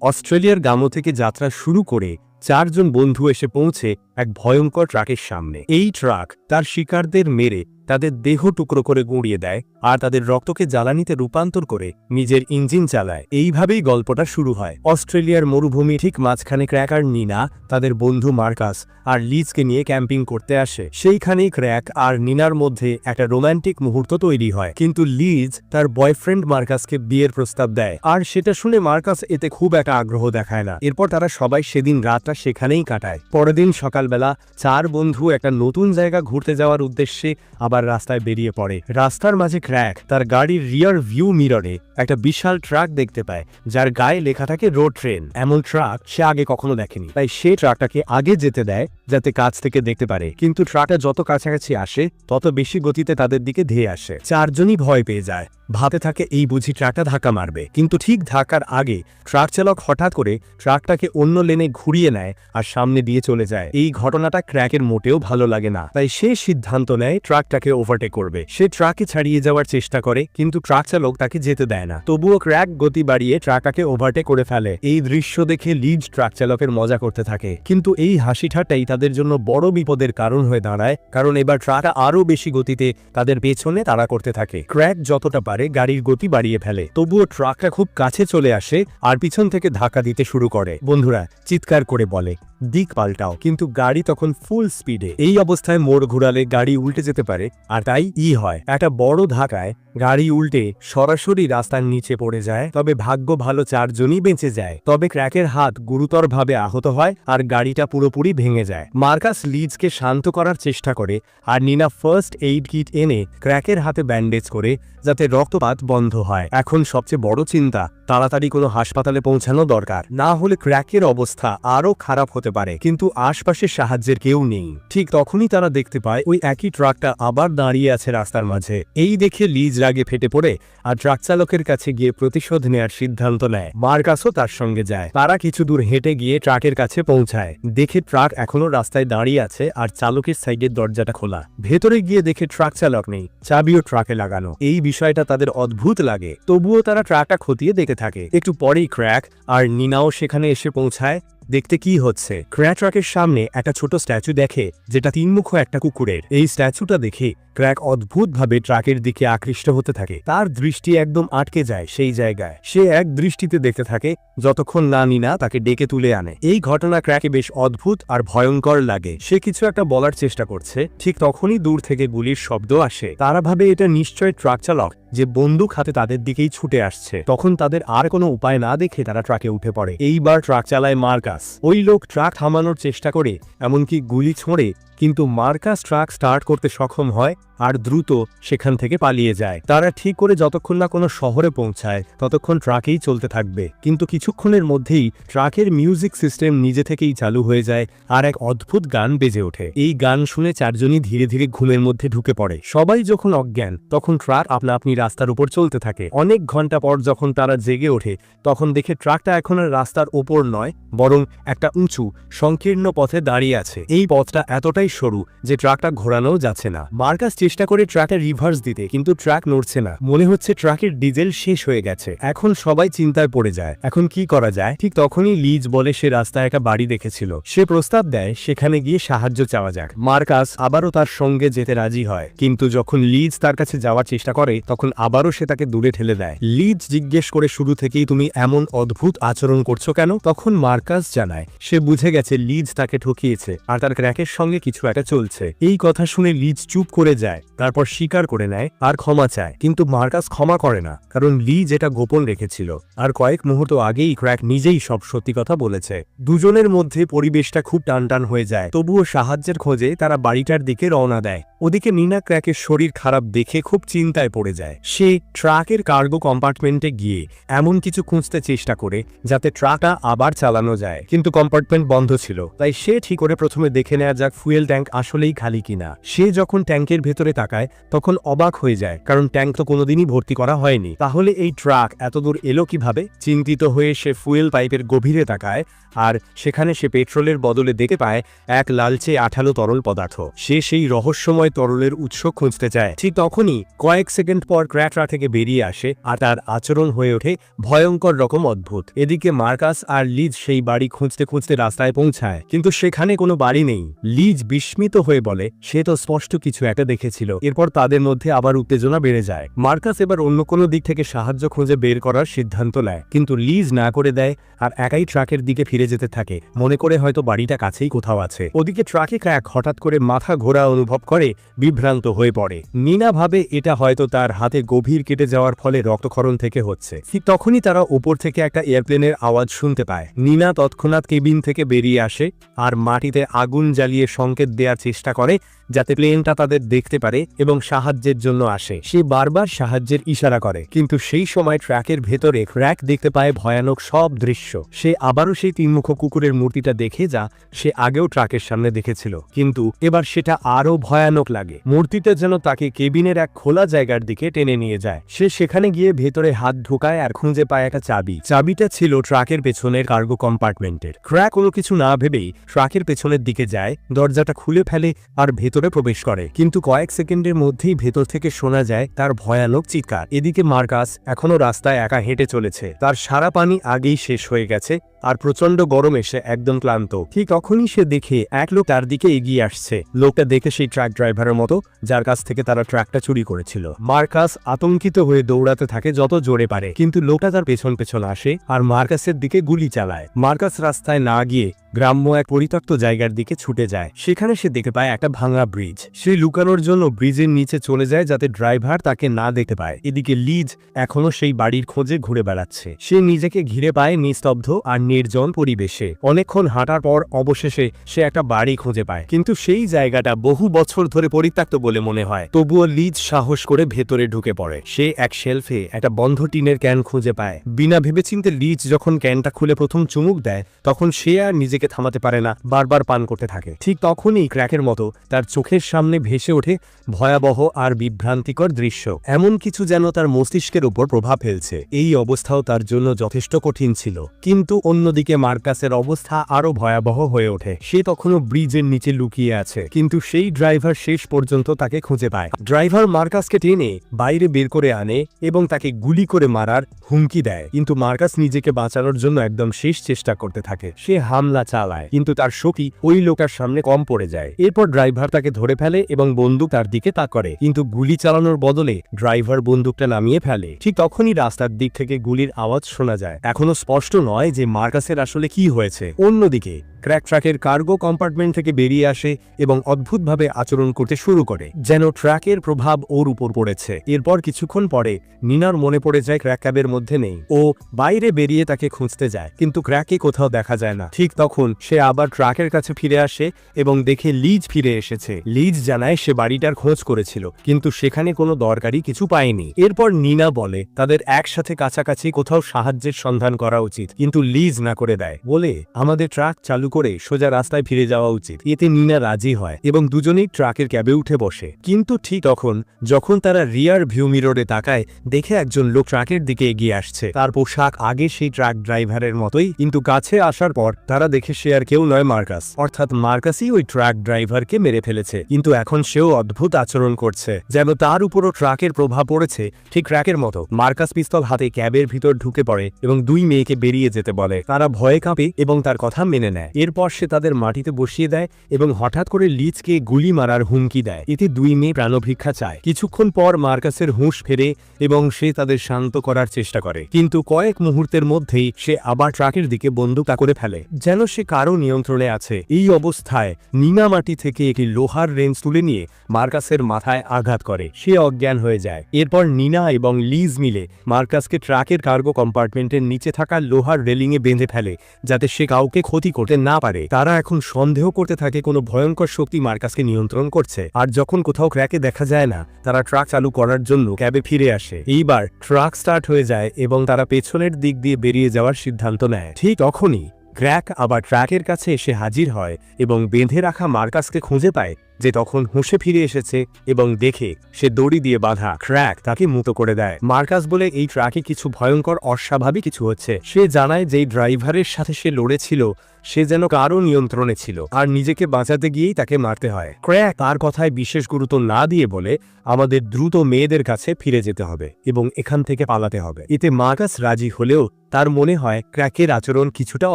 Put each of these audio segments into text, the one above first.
অস্ট্রেলিয়ার গামো থেকে যাত্রা শুরু করে 4 জন বন্ধু এসে পৌঁছে এক ভয়ঙ্কর ট্রাকের সামনে। এই ট্রাক তার শিকারদের মেরে তাদের দেহ টুকরো করে গুঁড়িয়ে দেয় আর তাদের রক্তকে জ্বালানিতে রূপান্তর করে নিজের ইঞ্জিন চালায়। এইভাবেই গল্পটা শুরু হয়। অস্ট্রেলিয়ার মরুভূমি ঠিক মাঝখানে ক্র্যাক আর নিনা তাদের বন্ধু মার্কাস আর লিজকে নিয়ে ক্যাম্পিং করতে আসে। সেইখানেই ক্র্যাক আর নিনার মধ্যে একটা রোম্যান্টিক মুহূর্ত তৈরি হয়, কিন্তু লিজ তার বয়ফ্রেন্ড মার্কাসকে বিয়ের প্রস্তাব দেয় আর সেটা শুনে মার্কাস এতে খুব একটা আগ্রহ দেখায় না। এরপর তারা সবাই সেদিন রাতটা সেখানেই কাটায়। পরের দিন সকালবেলা 4 বন্ধু একটা নতুন জায়গা ঘুরতে যাওয়ার উদ্দেশ্যে আবার রাস্তায় বেরিয়ে পড়ে। রাস্তার মাঝে ক্র্যাক তার গাড়ির রিয়ার ভিউ মিররে একটা বিশাল ট্রাক দেখতে পায়, যার গায়ে লেখা থাকে রোড ট্রেন। এমন ট্রাক সে আগে কখনো দেখেনি, তাই সে ট্রাকটাকে আগে যেতে দেয় যাতে কাছ থেকে দেখতে পারে। কিন্তু ট্রাকটা যত কাছাকাছি আসে তত বেশি গতিতে তাদের দিকে ধেয়ে আসে। 4 জনই ভয় পেয়ে যায়, ভাবতে থাকে এই বুঝি ট্রাকটা ধাক্কা মারবে। কিন্তু ঠিক ধাক্কার আগে ট্রাক চালক হঠাৎ করে ট্রাকটাকে অন্য লেনে ঘুরিয়ে নেয় আর সামনে দিয়ে চলে যায়। এই ঘটনাটা ক্র্যাকের মোটেও ভালো লাগে না, তাই সে সিদ্ধান্ত নেয় ট্রাকটাকে ওভারটেক করবে। সে ট্রাকে ছাড়িয়ে যাওয়ার চেষ্টা করে, কিন্তু ট্রাক চালক তাকে যেতে দেয় না। তবুও ক্র্যাক গতি বাড়িয়ে ট্রাকটাকে ওভারটেক করে ফেলে। এই দৃশ্য দেখে লিজ ট্রাক চালকের মজা করতে থাকে, কিন্তু এই হাসি ঠাট্টাই তাদের জন্য বড় বিপদের কারণ হয়ে দাঁড়ায়, কারণ এবার ট্রাকটা আরো বেশি গতিতে তাদের পেছনে তাড়া করতে থাকে। ক্র্যাক যতটা পারে গাড়ির গতি বাড়িয়ে ফেলে, তবুও ট্রাকটা খুব কাছে চলে আসে আর পিছন থেকে ধাক্কা দিতে শুরু করে। বন্ধুরা চিৎকার করে বলে দিক পাল্টাও, কিন্তু গাড়ি তখন ফুল স্পিডে। এই অবস্থায় মোড় ঘুরালে গাড়ি উল্টে যেতে পারে, আর তাই হয় একটা বড় ধাক্কায় গাড়ি উল্টে সরাসরি রাস্তার নিচে পড়ে যায়। তবে ভাগ্য ভালো 4 জনই বেঁচে যায়। তবে ক্র্যাকের হাত গুরুতরভাবে আহত হয় আর গাড়িটা পুরোপুরি ভেঙে যায়। মার্কাস লিজকে শান্ত করার চেষ্টা করে আর নিনা ফার্স্ট এইড কিট এনে ক্র্যাকের হাতে ব্যান্ডেজ করে যাতে রক্তপাত বন্ধ হয়। এখন সবচেয়ে বড় চিন্তা, তাড়াতাড়ি কোনো হাসপাতালে পৌঁছানো দরকার, না হলে ক্র্যাকের অবস্থা আরো খারাপ হতে পারে। কিন্তু আশপাশে সাহায্যের কেউ নেই। ঠিক তখনই তারা দেখতে পায় ওই একই ট্রাকটা আবার দাঁড়িয়ে আছে রাস্তার মাঝে। এই দেখে লিজ রাগে ফেটে পড়ে আর ট্রাক চালকের কাছে গিয়ে প্রতিশোধ নেয়ার সিদ্ধান্ত নেয়। মার্কাসও তার সঙ্গে যায়। তারা কিছু দূর হেঁটে গিয়ে ট্রাকের কাছে পৌঁছায়। দেখে ট্রাক এখনো রাস্তায় দাঁড়িয়ে আছে আর চালকের সাইডের দরজাটা খোলা। ভেতরে গিয়ে দেখে ট্রাক চালক নেই, চাবিও ট্রাকে লাগানো। এই বিষয়টা তাদের অদ্ভুত লাগে, তবুও তারা ট্রাকটা খতিয়ে দেখতে থাকে। একটু পরেই ক্র্যাক আর নিনাও সেখানে এসে পৌঁছায়। দেখতে কি হচ্ছে, ক্র্যাক ট্রাকের সামনে একটা ছোট স্ট্যাচু দেখে, যেটা 3 মুখ একটা কুকুরের। এই স্ট্যাচুটা দেখে ক্র্যাক অদ্ভুতভাবে ট্রাকের দিকে আকৃষ্ট হতে থাকে। তার দৃষ্টি একদম আটকে যায় সেই জায়গায়। সে এক দৃষ্টিতে দেখতে থাকে যতক্ষণ না নিনা তাকে ডেকে তুলে আনে। এই ঘটনা ক্র্যাকে বেশ অদ্ভুত আর ভয়ঙ্কর লাগে। সে কিছু একটা বলার চেষ্টা করছে, ঠিক তখনই দূর থেকে গুলির শব্দ আসে। তারা ভাবে এটা নিশ্চয় ট্রাক চালক, যে বন্দুক হাতে তাদের দিকেই ছুটে আসছে। তখন তাদের আর কোনো উপায় না দেখে তারা ট্রাকে উঠে পড়ে। এইবার ট্রাক চালায় মার্কাস। ওই লোক ট্রাক থামানোর চেষ্টা করে, এমনকি গুলি ছোঁড়ে, কিন্তু মার্কাস ট্রাক স্টার্ট করতে সক্ষম হয় আর দ্রুত সেখান থেকে পালিয়ে যায়। তারা ঠিক করে যতক্ষণ না কোনো শহরে পৌঁছায় ততক্ষণ ট্রাকেই চলতে থাকবে। কিন্তু কিছুক্ষণের মধ্যেই ট্রাকের মিউজিক সিস্টেম নিজে থেকেই চালু হয়ে যায় আর এক অদ্ভুত গান বেজে ওঠে। এই গান শুনে 4 জনই ধীরে ধীরে ঘুমের মধ্যে ঢুকে পড়ে। সবাই যখন অজ্ঞান, তখন ট্রাক আপনা আপনি রাস্তার উপর চলতে থাকে। অনেক ঘন্টা পর যখন তারা জেগে ওঠে, তখন দেখে ট্রাকটা এখন আর রাস্তার ওপর নয়, বরং একটা উঁচু সংকীর্ণ পথে দাঁড়িয়ে আছে। এই পথটা এতটাই সরু যে ট্রাকটা ঘোরানো যাচ্ছে না। মার্কাস চেষ্টা করে ট্রাকে রিভার্স দিতে, কিন্তু ট্রাক নড়ছে না। মনে হচ্ছে ট্রাকের ডিজেল শেষ হয়ে গেছে। এখন সবাই চিন্তায় পড়ে যায়, এখন কি করা যায়। ঠিক তখনই লিজ বলে সে রাস্তায় একটা বাড়ি দেখেছিল। সে প্রস্তাব দেয় সেখানে গিয়ে সাহায্য চাওয়া যাক। মার্কাস আবারও তার সঙ্গে যেতে রাজি হয়, কিন্তু যখন লিজ তার কাছে যাওয়ার চেষ্টা করে তখন আবারও সে তাকে দূরে ঠেলে দেয়। লিজ জিজ্ঞেস করে শুরু থেকেই তুমি এমন অদ্ভুত আচরণ করছো কেন? তখন মার্কাস জানায় সে বুঝে গেছে লিজ তাকে ঠকিয়েছে আর তার ক্র্যাকের সঙ্গে কিছু একটা চলছে। এই কথা শুনে লিজ চুপ করে যায়, তারপর স্বীকার করে নেয় আর ক্ষমা চায়। কিন্তু মার্কাস ক্ষমা করে না, কারণ লিজ এটা গোপন রেখেছিল আর কয়েক মুহূর্ত আগেই ক্র্যাক নিজেই সব সত্যি কথা বলেছে। দুজনের মধ্যে পরিবেশটা খুব টানটান হয়ে যায়। তবুও সাহায্যের খোঁজে তারা বাড়িটার দিকে রওনা দেয়। ওদিকে নিনা ক্র্যাকের শরীর খারাপ দেখে খুব চিন্তায় পড়ে যায়। সে ট্রাকের কার্গো কম্পার্টমেন্টে গিয়ে এমন কিছু খুঁজতে চেষ্টা করে যাতে ট্রাকটা আবার চালানো যায়, কিন্তু কম্পার্টমেন্ট বন্ধ ছিল। তাই সে ঠিক করে প্রথমে দেখে নেওয়া যাক ফুয়েল ট্যাঙ্ক আসলেই খালি কিনা। সে যখন ট্যাঙ্কের ভেতরে তাকায় তখন অবাক হয়ে যায়, কারণ ট্যাঙ্ক তো কোনোদিনই ভর্তি করা হয়নি। তাহলে এই ট্রাক এতদূর এলো কিভাবে? চিন্তিত হয়ে সে ফুয়েল পাইপের গভীরে তাকায়, আর সেখানে সে পেট্রোলের বদলে দেখতে পায় এক লালচে আঠালো তরল পদার্থ। সে সেই রহস্যময় তরলের উৎস খুঁজতে চায়। ঠিক তখনই কয়েক সেকেন্ড পর ক্র্যাকরা থেকে বেরিয়ে আসে, আর তার আচরণ হয়ে ওঠে ভয়ঙ্কর রকম অদ্ভুত। এদিকে মার্কাস আর লিজ সেই বাড়ি খুঁজতে খুঁজতে রাস্তায় পৌঁছায়, কিন্তু সেখানে কোনো বাড়ি নেই। লিজ বিস্মিত হয়ে বলে সে তো স্পষ্ট কিছু একটা দেখেছিল। এরপর তাদের মধ্যে আবার উত্তেজনা বেড়ে যায়। মার্কাস এবার অন্য কোনো দিক থেকে সাহায্য খুঁজে বের করার সিদ্ধান্ত নেয়, কিন্তু লিজ না করে দেয় আর একাই ট্রাকের দিকে ফিরে যেতে থাকে, মনে করে হয়তো বাড়িটা কাছেই কোথাও আছে। ওদিকে ট্রাকে ক্র্যাক হঠাৎ করে মাথা ঘোরা অনুভব করে, বিভ্রান্ত হয়ে পড়ে। নিনা ভাবে এটা হয়তো তার হাতে গভীর কেটে যাওয়ার ফলে রক্তক্ষরণ থেকে হচ্ছে। ঠিক তখনই তারা উপর থেকে একটা এয়ারপ্লেনের আওয়াজ শুনতে পায়। নিনা তৎক্ষণাৎ কেবিন থেকে বেরিয়ে আসে আর মাটিতে আগুন জ্বালিয়ে সংকেত দেওয়ার চেষ্টা করে যাতে প্লেনটা তাদের দেখতে পারে এবং সাহায্যের জন্য আসে। সে বারবার সাহায্যের ইশারা করে, কিন্তু সেই সময় ট্র্যাকের ভেতরে ক্র্যাক দেখতে পায় ভয়ানক সব দৃশ্য। সে আবারও সেই তিনমুখ কুকুরের মূর্তিটা দেখে, যা সে আগেও ট্রাকের সামনে দেখেছিল, কিন্তু এবার সেটা আরো ভয়ানক লাগে। মূর্তিটা যেন তাকে কেবিনের এক খোলা জায়গার দিকে টেনে নিয়ে যায়। সে সেখানে গিয়ে ভেতরে হাত ঢোকায় আর খুঁজে পায় একটা চাবি। চাবিটা ছিল ট্রাকের পেছনের কার্গো কম্পার্টমেন্টের। ক্র্যাক কোনো কিছু না ভেবেই ট্রাকের পেছনের দিকে যায়, দরজাটা খুলে ফেলে আর ভেতরে প্রবেশ করে, কিন্তু কয়েক সেকেন্ডের মধ্যেই ভেতর থেকে শোনা যায় তার ভয়ানক চিৎকার। এদিকে মার্কাস এখনো রাস্তায় একা হেঁটে চলেছে। তার সারা পানি আগেই শেষ হয়ে গেছে আর প্রচন্ড গরম এসে একদম ক্লান্ত। ঠিক তখনই সে দেখে এক লোক তার দিকে এগিয়ে আসছে। লোকটা দেখে সেই ট্রাক ড্রাইভারের মতো যার কাছ থেকে তারা ট্রাকটা চুরি করেছিল। মার্কাস আতঙ্কিত হয়ে দৌড়াতে থাকে যত জোরে পারে, কিন্তু লোকটা তার পেছন পেছন আসে আর মার্কাসের দিকে গুলি চালায়। মার্কাস রাস্তায় না গিয়ে গ্রাম্য এক পরিত্যক্ত জায়গার দিকে ছুটে যায়। সেখানে সে দেখতে পায় একটা ভাঙা ব্রিজ। সে লুকানোর জন্য ব্রিজের নিচে চলে যায় যাতে ড্রাইভার তাকে না দেখতে পায়। এদিকে লিজ এখনো সেই বাড়ির খোঁজে ঘুরে বেড়াচ্ছে। সে নিজেকে ঘিরে পায় নিস্তব্ধ আর নির্জন পরিবেশে। অনেকক্ষণ হাঁটার পর অবশেষে সে একটা বাড়ি খুঁজে পায়, কিন্তু সেই জায়গাটা বহু বছর ধরে পরিত্যক্ত বলে মনে হয়। তবুও লিজ সাহস করে ভেতরে ঢুকে পড়ে। সে এক শেলফে একটা বন্ধ টিনের ক্যান খুঁজে পায়। বিনা ভেবেচিন্তে লিজ যখন ক্যানটা খুলে প্রথম চুমুক দেয়, তখন সে আর নিজেকে থামাতে পারে না, বারবার পান করতে থাকে। ঠিক তখনই ক্র্যাকের মতো তার চোখের সামনে ভেসে ওঠে ভয়াবহ আর বিভ্রান্তিকর দৃশ্য। এমন কিছু যেন তার মস্তিষ্কের উপর প্রভাব ফেলছে। এই অবস্থাও তার জন্য যথেষ্ট কঠিন ছিল, কিন্তু অন্যদিকে মার্কাসের অবস্থা আরো ভয়াবহ হয়ে ওঠে। সে তখনও ব্রিজের নিচে লুকিয়ে আছে, কিন্তু সেই ড্রাইভার শেষ পর্যন্ত তাকে খুঁজে পায়। ড্রাইভার মার্কাসকে টেনে বাইরে বের করে আনে এবং তাকে গুলি করে মারার হুমকি দেয়, কিন্তু মার্কাস নিজেকে বাঁচানোর জন্য একদম শেষ চেষ্টা করতে থাকে। সে হামলা চালায়, কিন্তু তার শক্তি ওই লোকের সামনে কম পড়ে যায়। এরপর ড্রাইভার তাকে ধরে ফেলে এবং বন্দুক তার দিকে তাক করে, কিন্তু গুলি চালানোর বদলে ড্রাইভার বন্দুকটা নামিয়ে ফেলে। ঠিক তখনই রাস্তার দিক থেকে গুলির আওয়াজ শোনা যায়। এখনো স্পষ্ট নয় যে মার্কাসের আসলে কি হয়েছে। অন্যদিকে ক্র্যাক ট্রাকের কার্গো কম্পার্টমেন্ট থেকে বেরিয়ে আসে এবং অদ্ভুতভাবে আচরণ করতে শুরু করে, যেন ট্রাকের প্রভাব ওর উপর পড়েছে। এরপর কিছুক্ষণ পরে নিনার মনে পড়ে যায় ক্র্যাক ক্যাবের মধ্যে নেই। ও বাইরে বেরিয়ে তাকে খুঁজতে যায়, কিন্তু ক্র্যাকে কোথাও দেখা যায় না। ঠিক তখন সে আবার ট্রাকের কাছে ফিরে আসে এবং দেখে লিজ ফিরে এসেছে। লিজ জানায় সে বাড়িটার খোঁজ করেছিল, কিন্তু সেখানে কোনো দরকারি কিছু পায়নি। এরপর নিনা বলে তাদের একসাথে কাছাকাছি কোথাও সাহায্যের সন্ধান করা উচিত, কিন্তু লিজ না করে দেয়, বলে আমাদের ট্রাক চালু করে সোজা রাস্তায় ফিরে যাওয়া উচিত। এতে নিনা রাজি হয় এবং দুজনেই ট্রাকের ক্যাবে উঠে বসে। কিন্তু ঠিক তখন যখন তারা রিয়ার ভিউ মিররে তাকায়, দেখে একজন লোক ট্রাকের দিকে এগিয়ে আসছে। তার পোশাক আগে সেই ট্রাক ড্রাইভারের মতোই, কিন্তু কাছে আসার পর তারা দেখে সে আর কেউ নয়, মার্কাস। অর্থাৎ মার্কাসই ওই ট্রাক ড্রাইভারকে মেরে ফেলেছে, কিন্তু এখন সেও অদ্ভুত আচরণ করছে, যেন তার উপরও ট্রাকের প্রভাব পড়েছে। ঠিক ট্রাকের মতো মার্কাস পিস্তল হাতে ক্যাবের ভিতর ঢুকে পড়ে এবং দুই মেয়েকে বেরিয়ে যেতে বলে। তারা ভয়ে কাঁপে এবং তার কথা মেনে নেয়। এরপর সে তাদের মাটিতে বসিয়ে দেয় এবং হঠাৎ করে লিজকে গুলি মারার হুমকি দেয়। এতে দুই মেয়ে প্রাণভিক্ষা চায়। কিছুক্ষণ পর মার্কাসের হুঁশ ফেরে এবং সে তাদের শান্ত করার চেষ্টা করে, কিন্তু কয়েক মুহূর্তের মধ্যেই সে আবার ট্রাকের দিকে বন্দুক তাক করে ফেলে, যেন সে কারো নিয়ন্ত্রণে আছে। এই অবস্থায় নিনা মাটি থেকে একটি লোহার রেঞ্জ তুলে নিয়ে মার্কাসের মাথায় আঘাত করে। সে অজ্ঞান হয়ে যায়। এরপর নিনা এবং লিজ মিলে মার্কাসকে ট্রাকের কার্গো কম্পার্টমেন্টের নিচে থাকা লোহার রেলিংয়ে বেঁধে ফেলে, যাতে সে কাউকে ক্ষতি করতে না পারে। তারা এখন সন্দেহ করতে থাকে কোনো ভয়ঙ্কর শক্তি মার্কাসকে নিয়ন্ত্রণ করছে। আর যখন কোথাও ক্র্যাকে দেখা যায় না, তারা ট্রাক চালু করার জন্য ক্যাবে ফিরে আসে। এইবার ট্রাক স্টার্ট হয়ে যায় এবং তারা পেছনের দিক দিয়ে বেরিয়ে যাওয়ার সিদ্ধান্ত নেয়। ঠিক তখনই ক্র্যাক আবার ট্রাকের কাছে এসে হাজির হয় এবং বেঁধে রাখা মার্কাসকে খুঁজে পায়, যে তখন হুঁশে ফিরে এসেছে এবং দেখে সে দড়ি দিয়ে বাঁধা। ক্র্যাক তাকে মুক্ত করে দেয়। মার্কাস বলে এই ট্রাকে কিছু ভয়ঙ্কর অস্বাভাবিক কিছু হচ্ছে। সে জানায় যে ড্রাইভারের সাথে সে লড়েছিল সে যেন কারো নিয়ন্ত্রণে ছিল আর নিজেকে বাঁচাতে গিয়েই তাকে মারতে হয়। ক্র্যাক তার কথায় বিশেষ গুরুত্ব না দিয়ে বলে, আমাদের দ্রুত মেয়েদের কাছে ফিরে যেতে হবে এবং এখান থেকে পালাতে হবে। এতে মার্কাস রাজি হলেও তার মনে হয় ক্র্যাকের আচরণ কিছুটা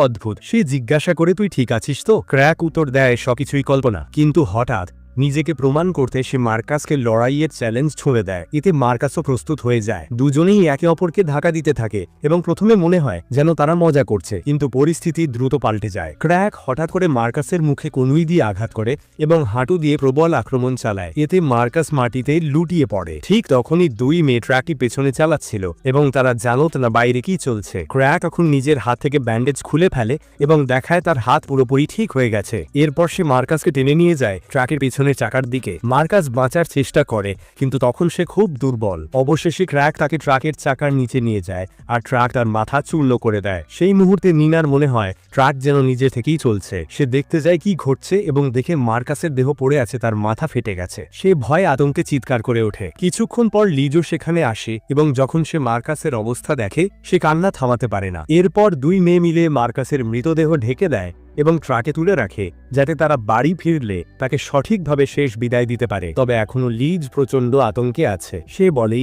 অদ্ভুত। সে জিজ্ঞাসা করে, তুই ঠিক আছিস তো? ক্র্যাক উত্তর দেয়, সবকিছুই কল্পনা। কিন্তু হঠাৎ নিজেকে প্রমাণ করতে সে মার্কাসকে লড়াইয়ের চ্যালেঞ্জ ছুঁড়ে দেয়। এতে মার্কাসও প্রস্তুত হয়ে যায়। দুজনেই একে অপরকে ধাক্কা দিতে থাকে এবং প্রথমে মনে হয় যেন তারা মজা করছে, কিন্তু পরিস্থিতি দ্রুত পাল্টে যায়। ক্র্যাক হঠাৎ করে মার্কাসের মুখে কনুই দিয়ে আঘাত করে এবং হাঁটু দিয়ে প্রবল আক্রমণ চালায়। এতে মার্কাস মাটিতে লুটিয়ে পড়ে। ঠিক তখনই দুই মেয়ে ট্রাকটি পেছনে চালাচ্ছিল এবং তারা জানত না বাইরে কি চলছে। ক্র্যাক এখন নিজের হাত থেকে ব্যান্ডেজ খুলে ফেলে এবং দেখায় তার হাত পুরোপুরি ঠিক হয়ে গেছে। এরপর সে মার্কাসকে টেনে নিয়ে যায় ট্রাকের পেছনে চাকার দিকে। মার্কাস বাঁচার চেষ্টা করে কিন্তু তখন সে খুব দুর্বল। অবশেষে ক্র্যাক তাকে ট্রাকের চাকার নিচে নিয়ে যায় আর ট্রাক তার মাথা চূর্ণ করে দেয়। সেই মুহূর্তে নিনার মনে হয় ট্রাক যেন নিজে থেকেই চলছে। সে দেখতে যায় কি ঘটছে এবং দেখে মার্কাসের দেহ পড়ে আছে, তার মাথা ফেটে গেছে। সে ভয়ে আতঙ্কে চিৎকার করে ওঠে। কিছুক্ষণ পর লিজো সেখানে আসে এবং যখন সে মার্কাসের অবস্থা দেখে সে কান্না থামাতে পারে না। এরপর দুই মেয়ে মিলে মার্কাসের মৃতদেহ ঢেকে দেয় এবং ট্রাকে তুলে রাখে যাতে তারা বাড়ি ফিরলে তাকে সঠিকভাবে শেষ বিদায় দিতে পারে। তবে এখনো লিজ প্রচন্ড আতঙ্কে আছে। সে বলে,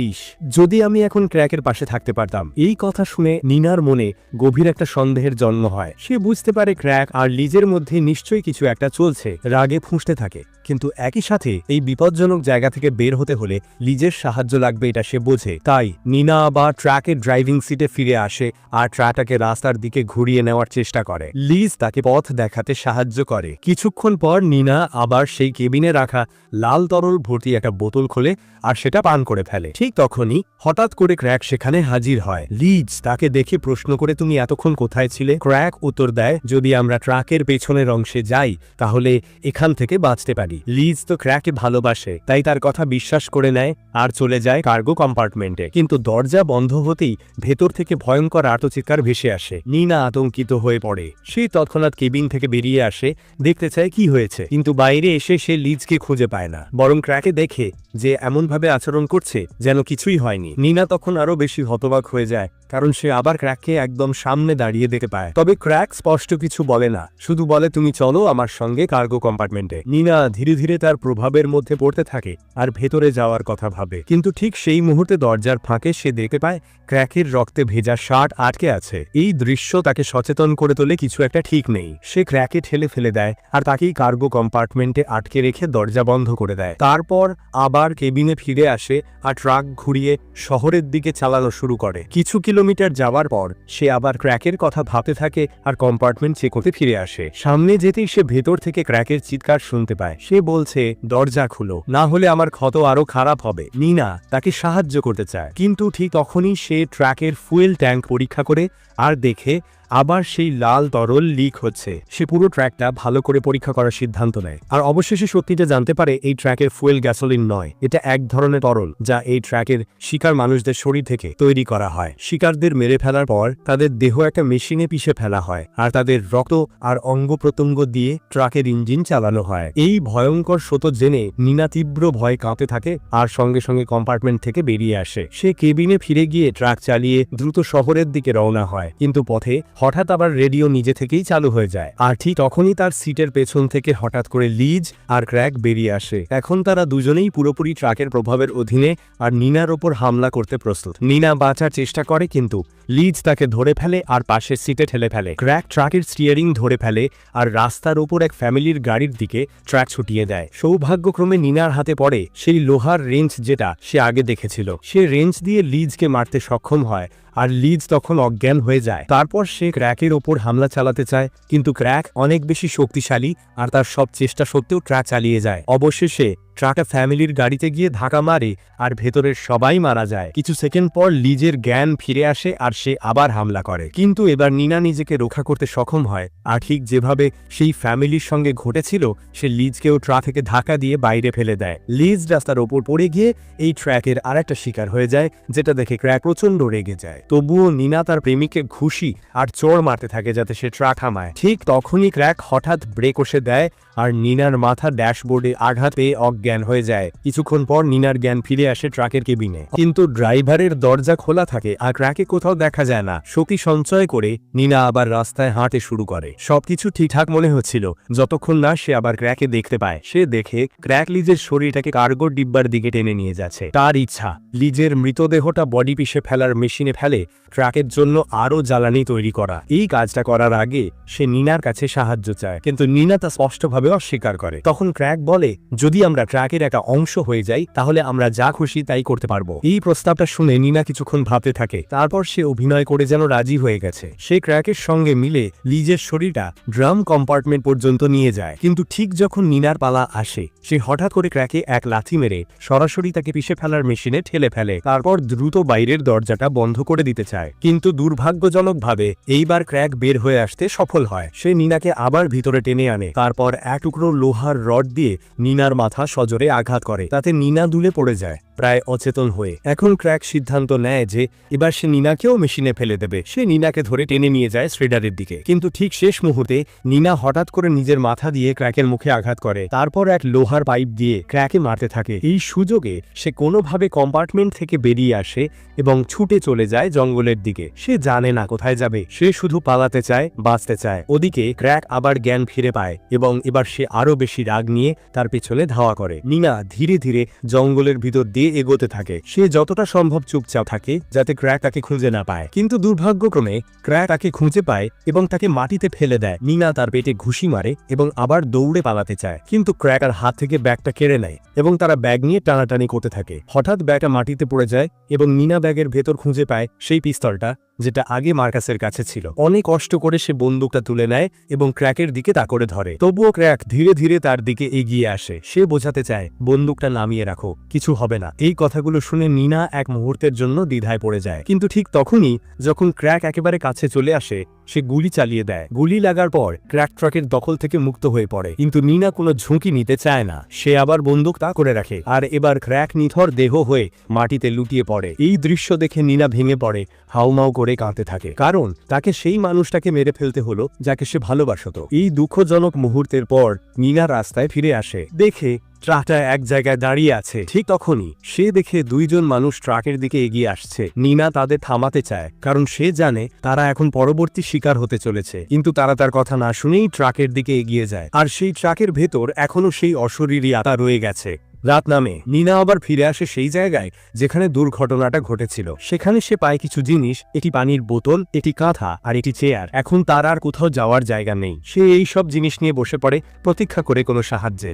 যদি আমি এখন ক্র্যাকের পাশে থাকতে পারতাম। এই কথা শুনে নিনার মনে গভীর একটা সন্দেহের জন্ম হয়। সে বুঝতে পারে ক্র্যাক আর লিজের মধ্যে নিশ্চয়ই কিছু একটা চলছে। রাগে ফুঁসতে থাকে, কিন্তু একই সাথে এই বিপজ্জনক জায়গা থেকে বের হতে হলে লিজের সাহায্য লাগবে এটা সে বোঝে। তাই নিনা আবার ট্রাকের ড্রাইভিং সিটে ফিরে আসে আর ট্রাকটাকে রাস্তার দিকে ঘুরিয়ে নেওয়ার চেষ্টা করে। লিজ তাকে পথ দেখাতে সাহায্য করে। কিছুক্ষণ পর নিনা আবার সেই কেবিনে রাখা লাল তরল ভর্তি একটা বোতল খোলে আর সেটা পান করে ফেলে। ঠিক তখনই হঠাৎ করে ক্র্যাক সেখানে হাজির হয়। লিজ তাকে দেখে প্রশ্ন করে, তুমি এতক্ষণ কোথায় ছিলে? ক্র্যাক উত্তর দেয়, যদি আমরা ট্রাকের পেছনের অংশে যাই তাহলে এখান থেকে বাঁচতে পারি। লিজ তো ক্র্যাককে ভালোবাসে, তাই তার কথা বিশ্বাস করে নেয় আর চলে যায় কার্গো কম্পার্টমেন্টে। কিন্তু দরজা বন্ধ হতেই ভেতর থেকে ভয়ঙ্কর আর্তচিৎকার ভেসে আসে। নিনা আতঙ্কিত হয়ে পড়ে। সে তৎক্ষণাৎ কেবিন থেকে বেরিয়ে আসে, দেখতে চায় কি হয়েছে, কিন্তু বাইরে এসে সে লিজকে খুঁজে পায় না, বরং ক্র্যাকে দেখে যে এমনভাবে আচরণ করছে যেন কিছুই হয়নি। নিনা তখন আরো বেশি হতবাক হয়ে যায়, কারণ সে আবার ক্র্যাককে একদম সামনে দাঁড়িয়ে দেখতে পায়। তবে ক্র্যাক স্পষ্ট কিছু বলে না, শুধু বলে, তুমি চলো আমার সঙ্গে কার্গো কম্পার্টমেন্টে। নিনা ধীরে ধীরে তার প্রভাবের মধ্যে পড়তে থাকে আর ভেতরে যাওয়ার কথা ভাবে। কিন্তু ঠিক সেই মুহূর্তে দরজার ফাঁকে সে দেখতে পায় ক্র্যাকের রক্তে ভেজা শার্ট আটকে আছে। এই দৃশ্য তাকে সচেতন করে তোলে কিছু একটা ঠিক নেই। সে ক্র্যাকে ঠেলে ফেলে দেয় আর তাকেই কার্গো কম্পার্টমেন্টে আটকে রেখে দরজা বন্ধ করে দেয়। তারপর আবার কেবিনে ফিরে আসে আর ট্রাক ঘুরিয়ে শহরের দিকে চালানো শুরু করে। কিছু কিলোমিটার যাওয়ার পর সে আবার ক্র্যাকের কথা ভাবতে থাকে আর কম্পার্টমেন্ট চেক করতে ফিরে আসে। সামনে যেতেই সে ভেতর থেকে ক্র্যাকের চিৎকার শুনতে পায়। সে বলছে, দরজা খুলো, না হলে আমার ক্ষত আরো খারাপ হবে। নিনা তাকে সাহায্য করতে চায়, কিন্তু ঠিক তখনই সে ট্রাকের ফুয়েল ট্যাঙ্ক পরীক্ষা করে আর দেখে আবার সেই লাল তরল লিক হচ্ছে। সে পুরো ট্র্যাকটা ভালো করে পরীক্ষা করার সিদ্ধান্ত নেয় আর অবশেষে সত্যিটা জানতে পারে এই ট্র্যাকের ফুয়েল গ্যাসোলিন নয়, এটা এক ধরনের তরল যা এই ট্র্যাকের শিকার মানুষদের শরীর থেকে তৈরি করা হয়। শিকারদের মেরে ফেলার পর তাদের দেহ একটা মেশিনে পিষে ফেলা হয় আর তাদের রক্ত আর অঙ্গ প্রত্যঙ্গ দিয়ে ট্রাকের ইঞ্জিন চালানো হয়। এই ভয়ঙ্কর সত্য জেনে নিনা তীব্র ভয় কাঁপতে থাকে আর সঙ্গে সঙ্গে কম্পার্টমেন্ট থেকে বেরিয়ে আসে। সে কেবিনে ফিরে গিয়ে ট্রাক চালিয়ে দ্রুত শহরের দিকে রওনা হয়, কিন্তু পথে হঠাৎ আবার রেডিও নিজে থেকেই চালু হয়ে যায়। আর ঠিক তখনই তার সিটের পেছন থেকে হঠাৎ করে লিজ আর ক্র্যাক বেরিয়ে আসে। এখন তারা দুজনেই পুরোপুরি ট্রাকের প্রভাবের অধীনে আর নিনার ওপর হামলা করতে প্রস্তুত। নিনা বাঁচার চেষ্টা করে, কিন্তু লিজ তাকে ধরে ফেলে আর পাশের সিটে ঠেলে ফেলে। ক্র্যাক ট্রাকের স্টিয়ারিং ধরে ফেলে আর রাস্তার ওপর এক ফ্যামিলির গাড়ির দিকে ট্রাক ছুটিয়ে দেয়। সৌভাগ্যক্রমে নিনার হাতে পড়ে সেই লোহার রেঞ্চ যেটা সে আগে দেখেছিল। সে রেঞ্চ দিয়ে লিজকে মারতে সক্ষম হয় আর লিজ তখন অজ্ঞান হয়ে যায়। তারপর সে ক্র্যাকের ওপর হামলা চালাতে চায়, কিন্তু ক্র্যাক অনেক বেশি শক্তিশালী আর তার সব চেষ্টা সত্ত্বেও ট্রাক চালিয়ে যায়। অবশেষে ট্রাকটা ফ্যামিলির গাড়িতে গিয়ে ধাক্কা মারে আর ভেতরের সবাই মারা যায়। কিছু সেকেন্ড পর লিজের জ্ঞান ফিরে আসে আর সে আবার হামলা করে, কিন্তু এবার নিনা নিজেকে রক্ষা করতে সক্ষম হয়। আর ঠিক যেভাবে সেই ফ্যামিলির সঙ্গে ঘটেছিল, সে লিজকেও ট্রাক থেকে ধাক্কা দিয়ে বাইরে ফেলে দেয়। লিজ রাস্তার ওপর পড়ে গিয়ে এই ট্র্যাকের আরেকটা শিকার হয়ে যায়, যেটা দেখে ক্র্যাক প্রচন্ড রেগে যায়। তবুও নিনা তার প্রেমিককে ঘুষি আর চোর মারতে থাকে যাতে সে ট্রাক থামায়। ঠিক তখনই ক্র্যাক হঠাৎ ব্রেক কষে দেয় আর নিনার মাথা ড্যাশবোর্ডে আঘাত পেয়ে অজ্ঞান হয়ে যায়। কিছুক্ষণ পর নিনার জ্ঞান ফিরে আসে ট্রাকের কেবিনে, কিন্তু ড্রাইভারের দরজা খোলা থাকে আর ক্র্যাকে কোথাও দেখা যায় না। শক্তি সঞ্চয় করে নিনা আবার রাস্তায় হাঁটতে শুরু করে। সবকিছু ঠিকঠাক মনে হচ্ছিল যতক্ষণ না সে আবার ক্র্যাকে দেখতে পায়। সে দেখে ক্র্যাক লিজের শরীরটাকে কার্গো ডিব্বার দিকে টেনে নিয়ে যাচ্ছে। তার ইচ্ছা লিজের মৃতদেহটা বডি পিসে ফেলার মেশিনে ফেলে ট্রাকের জন্য আরো জ্বালানি তৈরি করা। এই কাজটা করার আগে সে নিনার কাছে সাহায্য চায়, কিন্তু নিনা তা স্পষ্টভাবে অস্বীকার করে। তখন ক্র্যাক বলে, যদি আমরা ট্রাকের একটা অংশ হয়ে যাই তাহলে আমরা যা খুশি তাই করতে পারবো। এই প্রস্তাবটা শুনে নিনা কিছুক্ষণ ভাবতে থাকে, তারপর সে অভিনয় করে যেন রাজি হয়ে গেছে। সে ক্র্যাকের সঙ্গে মিলে লিজের শরীরটা ড্রাম কম্পার্টমেন্ট পর্যন্ত নিয়ে যায়, কিন্তু ঠিক যখন নিনার পালা আসে সে হঠাৎ করে ক্র্যাকে এক লাথি মেরে সরাসরি তাকে পিষে ফেলার মেশিনে ঠেলে ফেলে। তারপর দ্রুত বাইরের দরজাটা বন্ধ করে দিতে চায়, কিন্তু দুর্ভাগ্যজনকভাবে এইবার ক্র্যাক বের হয়ে আসতে সফল হয়। সে নিনাকে আবার ভিতরে টেনে আনে, তারপর এক টুকরো লোহার রড দিয়ে নিনার মাথা সজোরে আঘাত করে। তাতে নিনা দুলে পড়ে যায় প্রায় অচেতন হয়ে। এখন ক্র্যাক সিদ্ধান্ত নেয় যে এবার সে নিনাকেও মেশিনে ফেলে দেবে। সে নিনাকে ধরে টেনে নিয়ে যায় শ্রেডারের দিকে, কিন্তু ঠিক শেষ মুহূর্তে নিনা হঠাৎ করে নিজের মাথা দিয়ে ক্র্যাকের মুখে আঘাত করে, তারপর এক লোহার পাইপ দিয়ে ক্র্যাকে মারতে থাকে। এই সুযোগে সে কোনোভাবে কম্পার্টমেন্ট থেকে বেরিয়ে আসে এবং ছুটে চলে যায় জঙ্গলের দিকে। সে জানে না কোথায় যাবে, সে শুধু পালাতে চায়, বাঁচতে চায়। ওদিকে ক্র্যাক আবার জ্ঞান ফিরে পায় এবং এবার সে আরো বেশি রাগ নিয়ে তার পেছনে ধাওয়া করে। নিনা ধীরে ধীরে জঙ্গলের ভিতর দিয়ে এগোতে থাকে। সে যতটা সম্ভব চুপচাপ থাকে যাতে ক্র্যাক তাকে খুঁজে না পায়, কিন্তু দুর্ভাগ্যক্রমে ক্র্যাক তাকে খুঁজে পায় এবং তাকে মাটিতে ফেলে দেয়। নিনা তার পেটে ঘুষি মারে এবং আবার দৌড়ে পালাতে চায়, কিন্তু ক্র্যাক আর হাত থেকে ব্যাগটা কেড়ে নেয় এবং তারা ব্যাগ নিয়ে টানাটানি করতে থাকে। হঠাৎ ব্যাগটা মাটিতে পড়ে যায় এবং নিনা ব্যাগের ভেতর খুঁজে পায় সেই পিস্তলটা যেটা আগে মার্কাসের কাছে ছিল। অনেক কষ্ট করে সে বন্দুকটা তুলে নেয় এবং ক্র্যাকের দিকে তা করে ধরে। তবুও ক্র্যাক ধীরে ধীরে তার দিকে এগিয়ে আসে। সে বোঝাতে চায়, বন্দুকটা নামিয়ে রাখো, কিছু হবে না। এই কথাগুলো শুনে নিনা এক মুহূর্তের জন্য দ্বিধায় পড়ে যায়, কিন্তু ঠিক তখনই যখন ক্র্যাক একেবারে কাছে চলে আসে সে গুলি চালিয়ে দেয়। গুলি লাগার পর ক্র্যাক ট্রাকের দখল থেকে মুক্ত হয়ে পড়ে, কিন্তু নিনা কোনো ঝুঁকি নিতে চায় না। সে আবার বন্দুক তা করে রাখে আর এবার ক্র্যাক নিথর দেহ হয়ে মাটিতে লুটিয়ে পড়ে। এই দৃশ্য দেখে নিনা ভেঙে পড়ে, হাউমাউ করে কাঁদতে থাকে, কারণ তাকে সেই মানুষটাকে মেরে ফেলতে হলো যাকে সে ভালোবাসত। এই দুঃখজনক মুহূর্তের পর নিনা রাস্তায় ফিরে আসে, দেখে ট্রাকটা এক জায়গায় দাঁড়িয়ে আছে। ঠিক তখনই সে দেখে দুইজন মানুষ ট্রাকের দিকে এগিয়ে আসছে। নিনা তাদের থামাতে চায়, কারণ সে জানে তারা এখন পরবর্তী শিকার হতে চলেছে, কিন্তু তারা তার কথা না শুনেই ট্রাকের দিকে এগিয়ে যায়। আর সেই ট্রাকের ভেতর এখনো সেই অশরীরী আত্মা রয়ে গেছে। রাত নামে নিনা আবার ফিরে আসে সেই জায়গায় যেখানে দুর্ঘটনাটা ঘটেছিল। সেখানে সে পায় কিছু জিনিস, একটি পানির বোতল, একটি কাঁথা আর একটি চেয়ার। এখন তার আর কোথাও যাওয়ার জায়গা নেই। সে এই সব জিনিস নিয়ে বসে পড়ে, প্রতীক্ষা করে কোনো সাহায্যের।